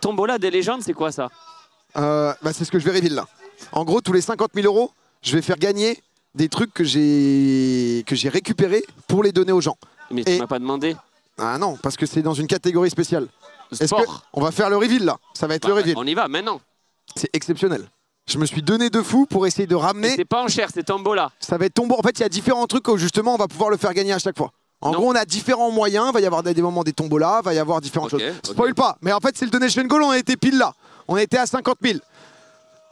Tombola des légendes, c'est quoi ça? Bah, c'est ce que je vais reveal là. En gros, tous les 50 000 euros, je vais faire gagner des trucs que j'ai récupérés pour les donner aux gens. Mais tu m'as pas demandé. Ah non, parce que c'est dans une catégorie spéciale. Sport. On va faire le reveal là. Ça va être le reveal. On y va maintenant. C'est exceptionnel. Je me suis donné de fou pour essayer de ramener. C'est pas en chair, c'est Tombola. Ça va être tombeau. En fait, il y a différents trucs où justement on va pouvoir le faire gagner à chaque fois. En gros, on a différents moyens. Il va y avoir des moments des tombolas, il va y avoir différentes choses. Spoil pas. Mais en fait, c'est le donation goal. On était pile là. On était à 50 000.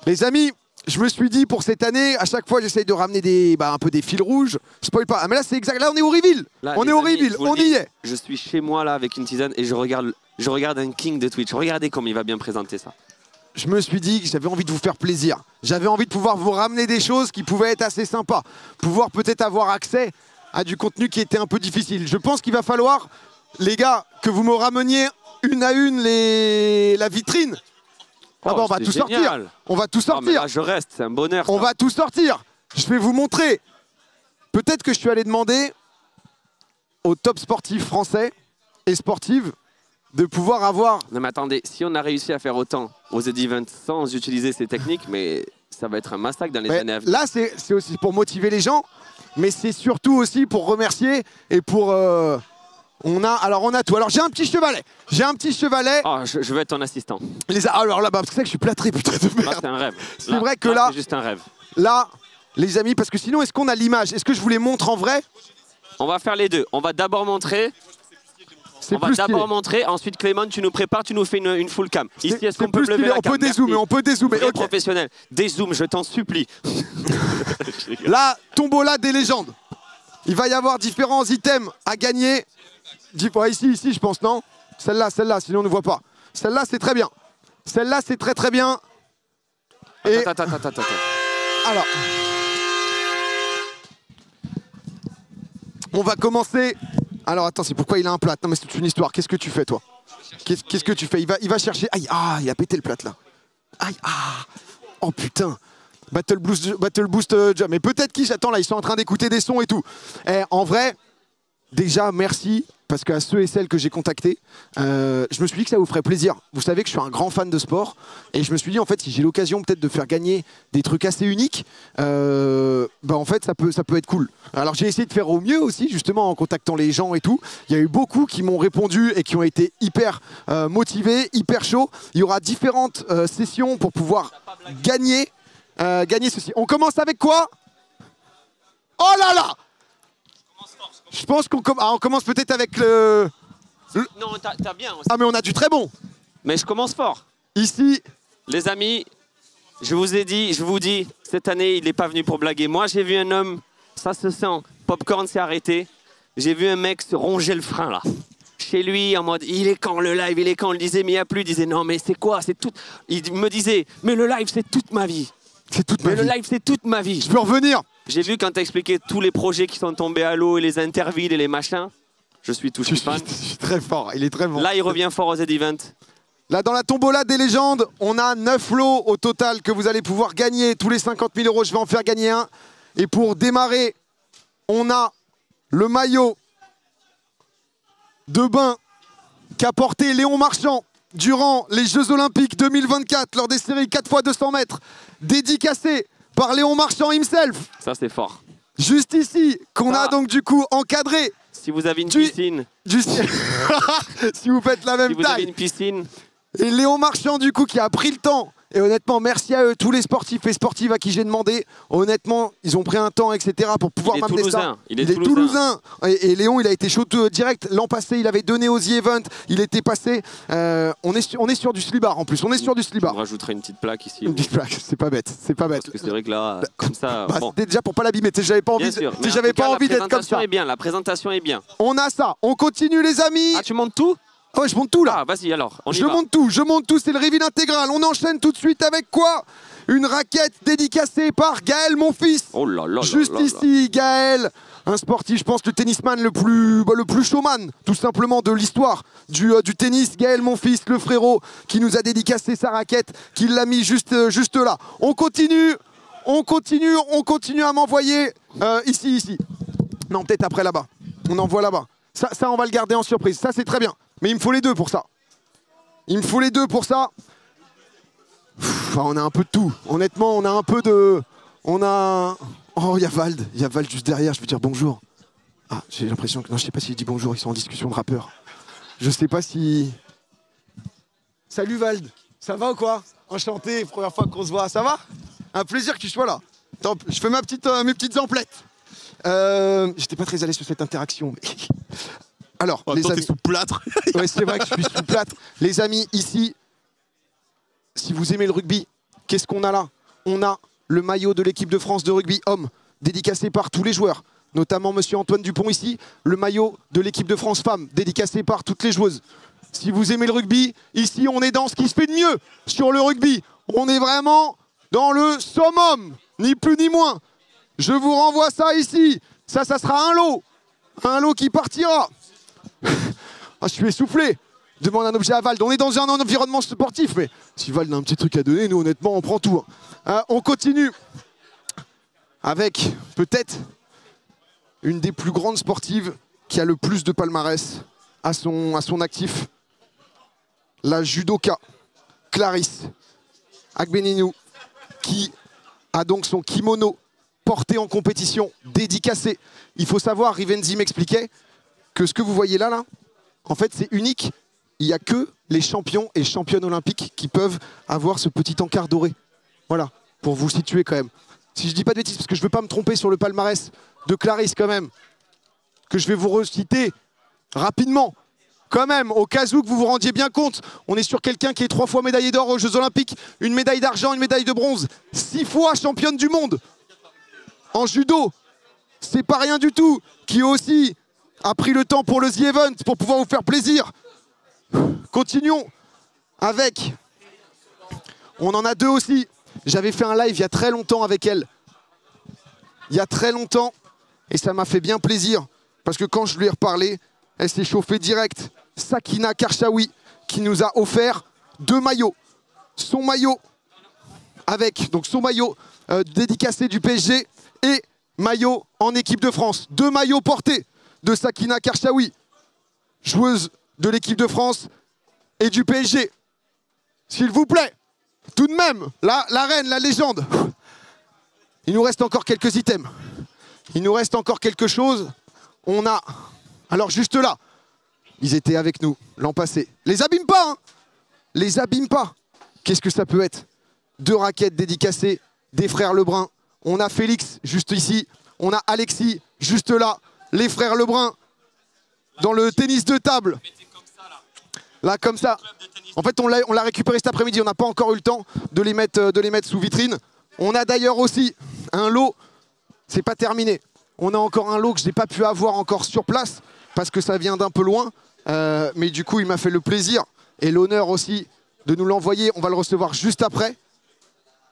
Les amis, je me suis dit pour cette année, à chaque fois, j'essaye de ramener un peu des fils rouges. Spoil pas. Ah, mais là, c'est exact. Là, on est au reveal. Là, on est au reveal. On y est. Je suis chez moi là avec une tisane et je regarde un king de Twitch. Regardez comme il va bien présenter ça. Je me suis dit que j'avais envie de vous faire plaisir. J'avais envie de pouvoir vous ramener des choses qui pouvaient être assez sympas. Pouvoir peut-être avoir accès à du contenu qui était un peu difficile. Je pense qu'il va falloir, les gars, que vous me rameniez une à une la vitrine. Ah bah on va tout sortir. On va tout sortir. Mais là, je reste, c'est un bonheur. On va tout sortir. Je vais vous montrer. Peut-être que je suis allé demander aux top sportifs français et sportives de pouvoir avoir... Non mais attendez, si on a réussi à faire autant aux Events sans utiliser ces techniques, mais ça va être un massacre dans les années à venir. Là, c'est aussi pour motiver les gens, mais c'est surtout aussi pour remercier et pour... on a tout. Alors j'ai un petit chevalet. J'ai un petit chevalet. Oh, je vais être ton assistant. Alors là, parce que c'est que je suis plâtré, putain de merde. C'est un rêve. C'est vrai que là... C'est juste un rêve. Là, les amis, parce que sinon, est-ce qu'on a l'image? Est-ce que je vous les montre en vrai? On va faire les deux. On va d'abord montrer... On va d'abord montrer, ensuite Clément, tu nous prépares, tu nous fais une full cam. Ici, est-ce qu'on peut lever la cam? On peut dézoomer, on peut dézoomer. Okay. Professionnel, dézoom, je t'en supplie. Là, tombola des légendes. Il va y avoir différents items à gagner. Ici, je pense, non? Celle-là, sinon on ne voit pas. Celle-là, c'est très bien. Celle-là, c'est très très bien. Et... Attends. Alors. On va commencer... Alors attends, c'est pourquoi il a un plat. Non mais c'est toute une histoire. Qu'est-ce que tu fais toi? Qu'est-ce que tu fais? Il va chercher... Aïe, il a pété le plat là. Aïe, oh putain. Battle Boost Jump. Mais peut-être qui j'attends là, ils sont en train d'écouter des sons et tout. En vrai, déjà merci. Parce qu'à ceux et celles que j'ai contactés, je me suis dit que ça vous ferait plaisir. Vous savez que je suis un grand fan de sport. Et je me suis dit, en fait, si j'ai l'occasion peut-être de faire gagner des trucs assez uniques, en fait, ça peut être cool. Alors, j'ai essayé de faire au mieux aussi, justement, en contactant les gens et tout. Il y a eu beaucoup qui m'ont répondu et qui ont été hyper motivés, hyper chauds. Il y aura différentes sessions pour pouvoir gagner ceci. On commence avec quoi? Oh là là! Je pense qu'on commence peut-être avec le... Non, t'as bien aussi. Ah mais on a du très bon. Mais je commence fort. Ici... Les amis, je vous dis, cette année, il n'est pas venu pour blaguer. Moi, j'ai vu un homme, ça se sent, Popcorn s'est arrêté. J'ai vu un mec se ronger le frein, là. Chez lui, en mode, il est quand le live, il est quand? On le disait, mais il n'y a plus. Il disait, non, mais c'est quoi? C'est tout... Il me disait, mais le live, c'est toute ma vie. C'est toute ma vie. Le live, c'est toute ma vie. Je peux revenir. J'ai vu quand tu as expliqué tous les projets qui sont tombés à l'eau et les intervilles et les machins. Je suis tout fan. Je suis très fort, il est très bon. Là, il revient fort aux Z-Events. Là, dans la tombola des légendes, on a 9 lots au total que vous allez pouvoir gagner. Tous les 50 000 euros, je vais en faire gagner un. Et pour démarrer, on a le maillot de bain qu'a porté Léon Marchand durant les Jeux Olympiques 2024 lors des séries 4x200 mètres, dédicacé par Léon Marchand himself. Ça, c'est fort. Juste ici, qu'on a donc du coup encadré. Si vous avez une piscine. Si vous faites la même taille. Si vous avez une piscine. Et Léon Marchand du coup qui a pris le temps. Et honnêtement, merci à eux, tous les sportifs et sportives à qui j'ai demandé. Honnêtement, ils ont pris un temps, etc. pour pouvoir m'amener ça. Il est toulousain. Et Léon, il a été chaud direct. L'an passé, il avait donné aux The Event. Il était passé. On est sur du slibar en plus. On est sur du slibar. On rajouterait une petite plaque ici. Une petite plaque, c'est pas bête. C'est pas bête. Parce que c'est vrai que là, comme ça. Bon. C'était déjà pour pas l'abîmer. J'avais pas envie, d'être comme ça. La présentation est bien. On a ça. On continue, les amis. Ah, tu montes tout? Ah ouais, je monte tout là. Ah, vas-y alors. Je monte tout, c'est le reveal intégral. On enchaîne tout de suite avec quoi? Une raquette dédicacée par Gaël, mon fils. Oh là là. Juste ici, Gaël. Un sportif, je pense, le tennisman le plus showman, tout simplement, de l'histoire du tennis. Gaël, mon fils, le frérot, qui nous a dédicacé sa raquette, qui l'a mis juste là. On continue à m'envoyer ici. Non, peut-être après là-bas. On envoie là-bas. Ça, on va le garder en surprise. Ça, c'est très bien. Mais il me faut les deux pour ça. Il me faut les deux pour ça. Enfin, on a un peu de tout. Honnêtement, on a un peu de... On a... Oh, il y a Vald. Il y a Vald juste derrière. Je veux dire bonjour. Ah, j'ai l'impression que... Non, je sais pas s'il dit bonjour. Ils sont en discussion de rappeurs. Je sais pas si... Salut Vald. Ça va ou quoi? Enchanté, première fois qu'on se voit. Ça va? Un plaisir que tu sois là. Attends, je fais mes petites emplettes. J'étais pas très à l'aise sur cette interaction. Mais... Alors, oh, les attends, amis... t'es sous plâtre. Ouais, c'est vrai que je suis sous plâtre. Les amis, ici, si vous aimez le rugby, qu'est-ce qu'on a là? On a le maillot de l'équipe de France de rugby homme, dédicacé par tous les joueurs, notamment monsieur Antoine Dupont ici. Le maillot de l'équipe de France femme, dédicacé par toutes les joueuses. Si vous aimez le rugby, ici, on est dans ce qui se fait de mieux sur le rugby. On est vraiment dans le summum, ni plus ni moins. Je vous renvoie ça ici. Ça sera un lot. Un lot qui partira. Ah, je suis essoufflé. Demande un objet à Vald. On est dans un environnement sportif, mais si Vald a un petit truc à donner, nous, honnêtement, on prend tout. On continue avec peut-être une des plus grandes sportives qui a le plus de palmarès à son actif. La judoka Clarisse Agbenienou, qui a donc son kimono porté en compétition, dédicacé. Il faut savoir, Rivenzi m'expliquait que ce que vous voyez là, en fait, c'est unique. Il n'y a que les champions et championnes olympiques qui peuvent avoir ce petit encart doré. Voilà, pour vous situer quand même. Si je dis pas de bêtises, parce que je ne veux pas me tromper sur le palmarès de Clarisse quand même, que je vais vous reciter rapidement. Quand même, au cas où que vous vous rendiez bien compte, on est sur quelqu'un qui est 3 fois médaillé d'or aux Jeux Olympiques, une médaille d'argent, une médaille de bronze, 6 fois championne du monde en judo. C'est pas rien du tout. Qui aussi a pris le temps pour le The Event pour pouvoir vous faire plaisir. Continuons avec... On en a deux aussi. J'avais fait un live il y a très longtemps avec elle. Il y a très longtemps. Et ça m'a fait bien plaisir. Parce que quand je lui ai reparlé, elle s'est chauffée direct. Sakina Karchaoui qui nous a offert 2 maillots. Son maillot avec donc son maillot dédicacé du PSG et maillot en équipe de France. 2 maillots portés de Sakina Karchaoui, joueuse de l'équipe de France et du PSG. S'il vous plaît, tout de même, la reine, la légende. Il nous reste encore quelques items. Il nous reste encore quelque chose. On a... Alors juste là, ils étaient avec nous l'an passé. Les abîme pas, hein. Les abîme pas. Qu'est-ce que ça peut être? 2 raquettes dédicacées des frères Lebrun. On a Félix juste ici. On a Alexis juste là. Les frères Lebrun dans le tennis de table. Là, comme ça. En fait, on l'a récupéré cet après-midi. On n'a pas encore eu le temps de les mettre sous vitrine. On a d'ailleurs aussi un lot. C'est pas terminé. On a encore un lot que je n'ai pas pu avoir encore sur place parce que ça vient d'un peu loin. Mais du coup, il m'a fait le plaisir et l'honneur aussi de nous l'envoyer. On va le recevoir juste après.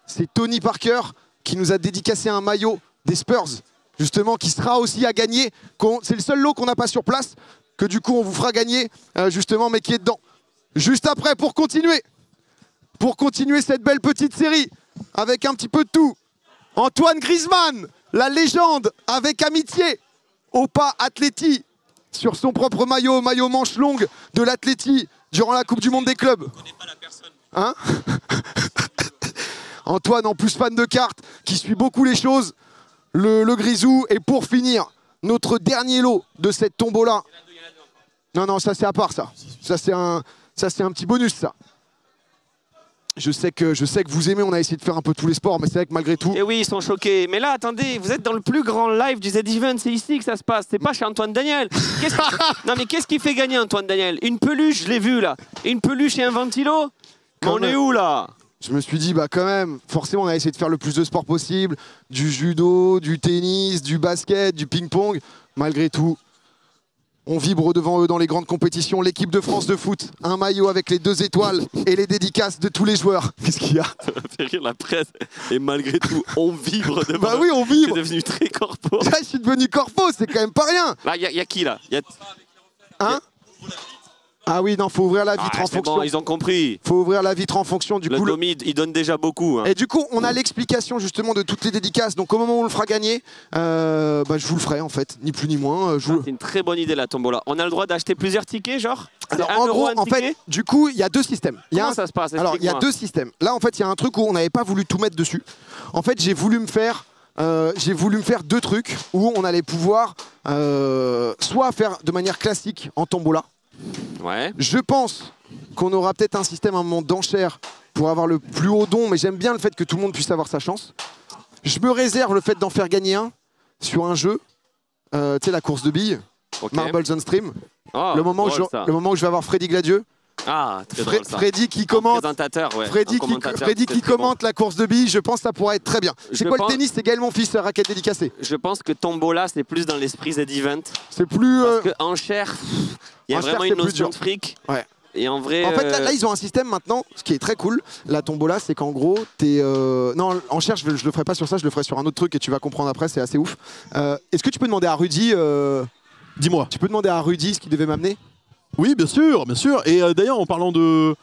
C'est Tony Parker qui nous a dédicacé un maillot des Spurs, justement, qui sera aussi à gagner. C'est le seul lot qu'on n'a pas sur place, que du coup on vous fera gagner, justement, mais qui est dedans. Juste après, pour continuer cette belle petite série, avec un petit peu de tout. Antoine Griezmann, la légende, avec amitié, Opa Atleti, sur son propre maillot manche longue de l'Atleti, durant la Coupe du Monde des clubs. Je connais pas la personne. Hein? Antoine, en plus fan de cartes, qui suit beaucoup les choses, le Grisou. Et pour finir, notre dernier lot de cette tombola. Non, ça c'est à part ça. Ça c'est un petit bonus ça. Je sais que vous aimez, on a essayé de faire un peu tous les sports, mais c'est vrai que malgré tout... Et oui, ils sont choqués. Mais là, attendez, vous êtes dans le plus grand live du Z-Event, c'est ici que ça se passe, c'est pas chez Antoine Daniel. Non mais qu'est-ce qui fait gagner Antoine Daniel? Une peluche, je l'ai vu là. Une peluche et un ventilo? On est où là? Je me suis dit, bah quand même, forcément on a essayé de faire le plus de sport possible, du judo, du tennis, du basket, du ping-pong. Malgré tout, on vibre devant eux dans les grandes compétitions. L'équipe de France de foot, un maillot avec les 2 étoiles et les dédicaces de tous les joueurs. Qu'est-ce qu'il y a? Ça va faire rire la presse. Et malgré tout, on vibre devant. Bah oui, on vibre. C'est devenu très corpo. Là, je suis devenu corpo, c'est quand même pas rien. Là, y a qui là? Hein? Ah oui, non, faut ouvrir la vitre en c'est fonction. bon, ils ont compris. Faut ouvrir la vitre en fonction. Du Le coup, Domi, il donne déjà beaucoup. Hein. Et du coup, on a l'explication justement de toutes les dédicaces. Donc au moment où on le fera gagner, je vous le ferai en fait, ni plus ni moins. C'est une très bonne idée la tombola. On a le droit d'acheter plusieurs tickets, genre? Alors C'est en 1 gros, euro, un en fait, ticket. du coup, il y a deux systèmes. Comment ça se passe? Alors il y a Explique-moi. deux systèmes. Là, en fait, il y a un truc où on n'avait pas voulu tout mettre dessus. En fait, j'ai voulu me faire deux trucs où on allait pouvoir soit faire de manière classique en tombola. Ouais. Je pense qu'on aura peut-être un système à un moment d'enchères pour avoir le plus haut don, mais j'aime bien le fait que tout le monde puisse avoir sa chance. Je me réserve le fait d'en faire gagner un sur un jeu, tu sais, la course de billes, Ok. Marbles on Stream. Oh, le moment où drôle, ça. je vais avoir Freddy Gladieux. Ah, très drôle ça. Freddy qui Un commente. présentateur, ouais. Freddy Un qui, commentateur, Freddy c'est qui très bon. commente la course de billes, je pense que ça pourrait être très bien. C'est Je quoi pense- le tennis? C'est Gaël mon fils, raquette dédicacée. Je pense que Tombola, c'est plus dans l'esprit Z-Event. C'est plus... Parce que enchère, il y a Enchère, vraiment c'est une plus notion dur. de fric. Ouais. Et en vrai. En fait, là, ils ont un système maintenant, ce qui est très cool. La tombola, c'est qu'en gros, t'es... Non, en cherche, je le ferai pas sur ça, je le ferai sur un autre truc et tu vas comprendre après, c'est assez ouf. Est-ce que tu peux demander à Rudy... Dis-moi. Tu peux demander à Rudy ce qu'il devait m'amener? Oui, bien sûr, bien sûr. Et d'ailleurs, en parlant de...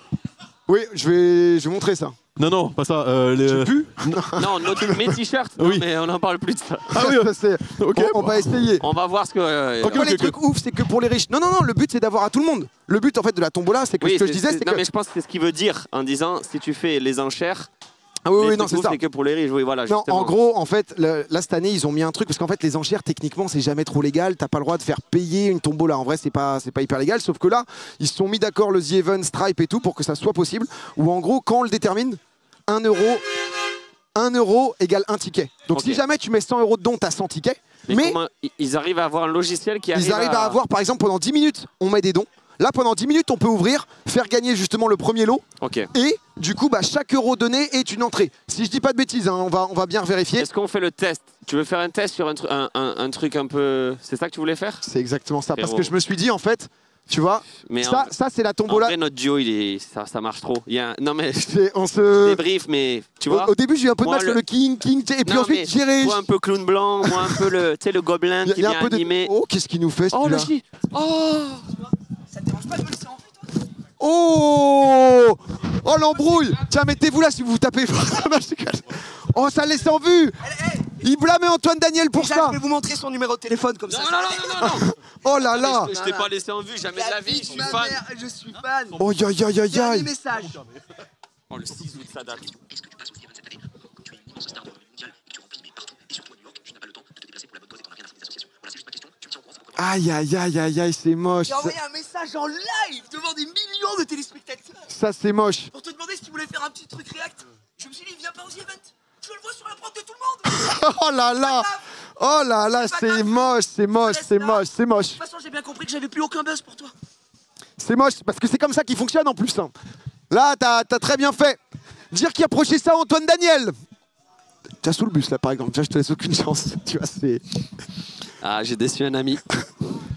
Oui, je vais montrer ça. Non, pas ça. Tu pues Non, mes t-shirts, non, Oui. mais on n'en parle plus de ça. Ah oui, Ça, c'est- ok. on va essayer. On va voir ce que. Donc, les trucs ouf, c'est que pour les riches... Non, le but, c'est d'avoir à tout le monde. Le but, en fait, de la tombola, c'est que Oui, ce que je disais, c'est non, que... mais je pense que c'est ce qu'il veut dire en disant si tu fais les enchères. Ah oui, les oui, non, trucs c'est ouf, ça. C'est que pour les riches, oui, voilà. Non, justement. en gros, en fait, là, cette année, ils ont mis un truc, parce qu'en fait, les enchères, techniquement, c'est jamais trop légal. T'as pas le droit de faire payer une tombola. En vrai, c'est pas hyper légal. Sauf que là, ils se sont mis d'accord, le The Event, Stripe et tout, pour que ça soit possible. Ou en gros, quand on le détermine, 1 euro égale un ticket. Donc Ok. si jamais tu mets 100 € de don, t'as 100 tickets. Mais comment ils arrivent à avoir un logiciel qui ils arrivent à avoir, par exemple, pendant 10 minutes, on met des dons. Là, pendant 10 minutes, on peut ouvrir, faire gagner justement le premier lot. Ok. Et du coup, chaque euro donné est une entrée. Si je dis pas de bêtises, hein, on va bien vérifier. Est-ce qu'on fait le test? Tu veux faire un test sur un truc un peu. C'est ça que tu voulais faire? C'est exactement ça. Parce Frérot. que je me suis dit, en fait, tu vois, Mais ça c'est la en tombola. vrai, notre duo, ça marche trop. Non, mais On se... débrief, mais tu vois. Au début, j'ai eu un peu de Moi, mal sur le king, et puis Non, ensuite, mais toi un peu clown blanc, moi un peu le gobelin il qui y a vient un peu de... animer. Oh, qu'est-ce qu'il nous fait, Oh, le celui-là? chi. Oh. Ça te dérange pas de me laisser en vue, toi? Oh, oh, l'embrouille. Tiens, mettez-vous là si vous vous tapez. Oh, ça laisse en vue. Il blâmait Antoine Daniel pour Déjà, ça. je vais vous montrer son numéro de téléphone comme ça. Non. Oh là là. Je t'ai pas laissé en vue, jamais de la vie, je suis fan. Je suis fan. Oh, aïe, aïe, aïe, Dernier aïe. message. Oh, le 6 août, ça date. Aïe, aïe, aïe, aïe, aïe, c'est moche. J'ai envoyé un message en live devant des millions de téléspectateurs Ça, c'est moche. pour te demander si tu voulais faire un petit truc react. Je me suis dit, viens pas aux events. Je le vois sur la prod de tout le monde. Oh là là. Oh là là, c'est moche, c'est moche, c'est moche, c'est moche. De toute façon, j'ai bien compris que j'avais plus aucun buzz pour toi. C'est moche, parce que c'est comme ça qu'il fonctionne en plus. Hein. Là, t'as très bien fait. Dire qui approchait ça à Antoine Daniel. T'as sous le bus là par exemple, déjà je te laisse aucune chance. Tu vois, c'est... Ah, j'ai déçu un ami.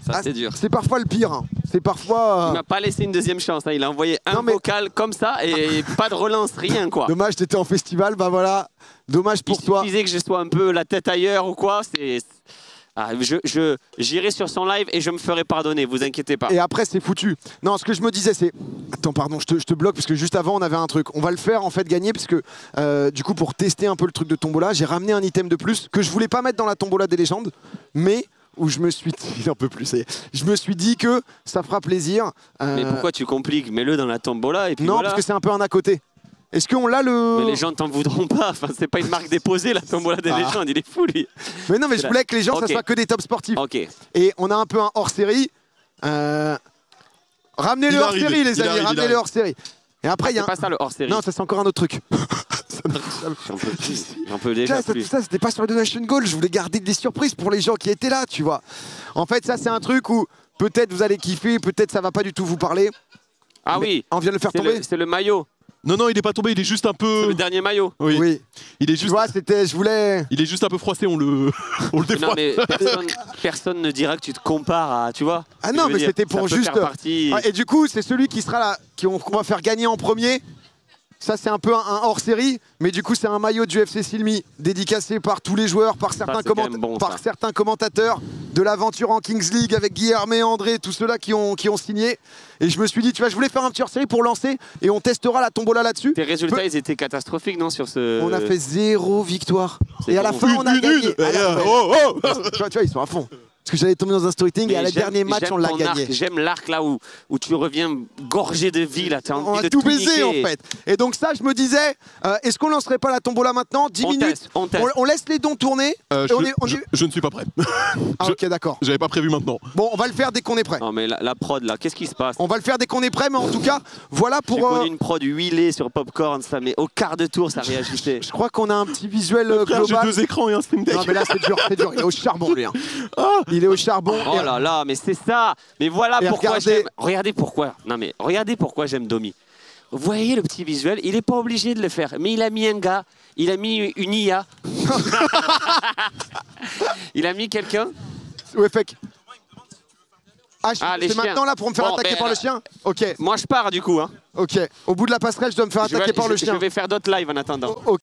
Ça, Ah, c'est dur. C'est parfois le pire. Hein. C'est parfois... Il m'a pas laissé une deuxième chance. Hein. Il a envoyé un Non, mais- vocal comme ça et pas de relance, rien quoi. Dommage, t'étais en festival, bah voilà. Dommage pour Il toi. suffisait que je sois un peu la tête ailleurs ou quoi. J'irai sur son live et je me ferai pardonner, vous inquiétez pas. Et après, c'est foutu. Non, ce que je me disais, c'est... Attends, pardon, je te bloque, parce que juste avant, on avait un truc. On va le faire, en fait, gagner, parce que, du coup, pour tester un peu le truc de tombola, j'ai ramené un item de plus que je voulais pas mettre dans la tombola des légendes, mais où je me suis... Il en peut plus, ça y est. Je me suis dit que ça fera plaisir. Mais pourquoi tu compliques? Mets-le dans la tombola et puis Non, voilà. parce que c'est un peu un à côté. Est-ce qu'on l'a le... Mais les gens t'en voudront pas. Enfin, c'est pas une marque déposée, la tombola des Ah. légendes. Il est fou, lui. Mais non, mais je C'est voulais que les gens, ça Ok. soit que des tops sportifs. Ok. Et on a un peu un hors-série. Ramenez Il le arrive, hors-série, les il amis. arrive, il Ramenez le arrive. hors-série. Et après, il y a C'est un... pas ça le hors-série. Non, ça c'est encore un autre truc. J'en peux plus. J'en peux déjà Ça, plus. ça, c'était pas sur le Donation Goal. Je voulais garder des surprises pour les gens qui étaient là, tu vois. En fait, ça, c'est un truc où peut-être vous allez kiffer, peut-être ça va pas du tout vous parler. Ah Mais oui. on vient de le faire tomber. C'est le maillot. Non, il est pas tombé, il est juste un C'est peu... le dernier maillot. Oui. Oui. Il est Tu juste... vois, c'était... Je voulais... Il est juste un peu froissé, on le Non, défroisse. mais personne ne dira que tu te compares à. Tu vois? Ah Ce que non, je veux mais dire. c'était Ça pour peut juste... faire partie- Ouais, et du coup, c'est celui qui sera là, qu'on va faire gagner en premier. Ça, c'est un peu un hors-série, mais du coup, c'est un maillot du FC Silmi, dédicacé par tous les joueurs, par certains, certains commentateurs de l'aventure en Kings League avec Guilherme et André, tous ceux-là qui ont signé. Et je me suis dit, tu vois, je voulais faire un petit hors-série pour lancer et on testera la tombola là-dessus. Tes résultats, ils étaient catastrophiques, non, sur ce... On a fait 0 victoire. Et à la fin, on a gagné. Tu vois, ils sont à fond. Parce que j'allais tomber dans un storytelling et à la dernier match, on l'a gagné. J'aime l'arc là où tu reviens gorgé de vie. Là, on a tout baisé en fait. Et donc ça, je me disais, est-ce qu'on lancerait pas la tombola maintenant 10 minutes. On laisse les dons tourner. Je ne suis pas prêt. Ah ok, d'accord. J'avais pas prévu maintenant. Bon, on va le faire dès qu'on est prêt. Non mais la prod là, qu'est-ce qui se passe? On va le faire dès qu'on est prêt, mais en tout cas, voilà pour... J'ai connu une prod huilée sur Popcorn, ça, mais au quart de tour, ça réagissait. Je crois qu'on a un petit visuel global. J'ai 2 écrans et un Stream Deck. Non mais là, c'est dur, c'est dur. Il est au charbon, lui. Hein. Il est au charbon. Oh là là, mais c'est ça. Mais voilà pourquoi j'aime. Regardez pourquoi. Non mais regardez pourquoi j'aime Domi. Vous voyez le petit visuel, il n'est pas obligé de le faire, mais il a mis un gars, il a mis une IA. Il a mis quelqu'un. Ouais, fake. Ah, Ah, c'est maintenant là pour me faire attaquer par le chien. Ok. Moi je pars du coup. Hein. Ok. Au bout de la passerelle, je dois me faire attaquer par le chien. Je vais faire d'autres lives en attendant. Ok.